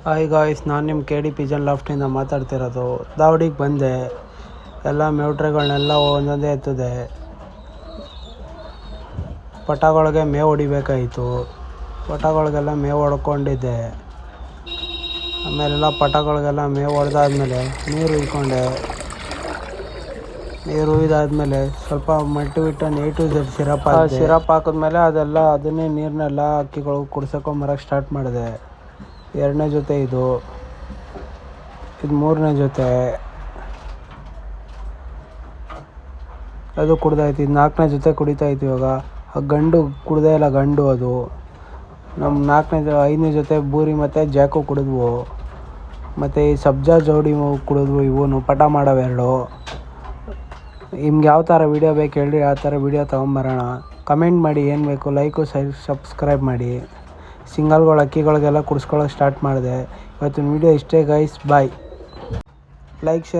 Hi guys, ನಾನು ನಿಮ್ಮ KD Pigeon ಲಾಫ್ಟಿಂದ ಮಾತಾಡ್ತಿರೋದು. ದಾವಡಿಗೆ ಬಂದೆ. ಎಲ್ಲ ಮೇವ್ಟ್ರೆಗಳನ್ನೆಲ್ಲ ಒಂದೊಂದೇ ಎತ್ತದೆ. ಪಟಗಳಿಗೆ ಮೇವು ಹೊಡಿಬೇಕಾಯಿತು. ಪಟಗಳಿಗೆಲ್ಲ ಮೇವು ಹೊಡ್ಕೊಂಡಿದ್ದೆ. ಆಮೇಲೆಲ್ಲ ಪಟಗಳಿಗೆಲ್ಲ ಮೇವು ಹೊಡೆದಾದ್ಮೇಲೆ ನೀರು ಹುಯ್ಕೊಂಡೆ. ನೀರು ಹುಯ್ದಾದ್ಮೇಲೆ ಸ್ವಲ್ಪ multivitamin A to Z syrup ಹಾಕಿದ್ಮೇಲೆ ಅದನ್ನೇ ನೀರನ್ನೆಲ್ಲ ಹಕ್ಕಿಗಳು ಕುಡ್ಸಕೊಂಬರಕ್ಕೆ ಸ್ಟಾರ್ಟ್ ಮಾಡಿದೆ. 2ನೇ ಜೊತೆ ಇದು 3ನೇ ಜೊತೆ ಅದು ಕುಡ್ದಾಯ್ತು. ಇದು 4ನೇ ಜೊತೆ ಕುಡಿತಾಯಿತ್ತು. ಇವಾಗ ಆ ಗಂಡು ಕುಡ್ದೇ ಇಲ್ಲ. ಗಂಡು ಅದು ನಮ್ಮ 5ನೇ ಜೊತೆ ಬೂರಿ ಮತ್ತು ಜಾಕು ಕುಡಿದ್ವು. ಮತ್ತು ಈ ಸಬ್ಜಾ ಜೋಡಿ ಕುಡಿದ್ವು. ಇವನು ಪಟ ಮಾಡವೆರಡು. ನಿಮ್ಗೆ ಯಾವ ಥರ ವೀಡಿಯೋ ಬೇಕು ಹೇಳಿ, ಆ ಥರ ವೀಡಿಯೋ ತೊಗೊಂಬರೋಣ. ಕಮೆಂಟ್ ಮಾಡಿ ಏನು ಬೇಕು, ಲೈಕು ಸಬ್ಸ್ಕ್ರೈಬ್ ಮಾಡಿ. ಸಿಂಗಲ್ಗಳು ಅಕ್ಕಿಗಳಿಗೆಲ್ಲ ಕುಡಿಸ್ಕೊಳ್ಳೋಕೆ ಸ್ಟಾರ್ಟ್ ಮಾಡಿದೆ. ಇವತ್ತಿನ ವೀಡಿಯೋ ಇಷ್ಟೇ ಗೈಸ್, ಬಾಯ್. Like share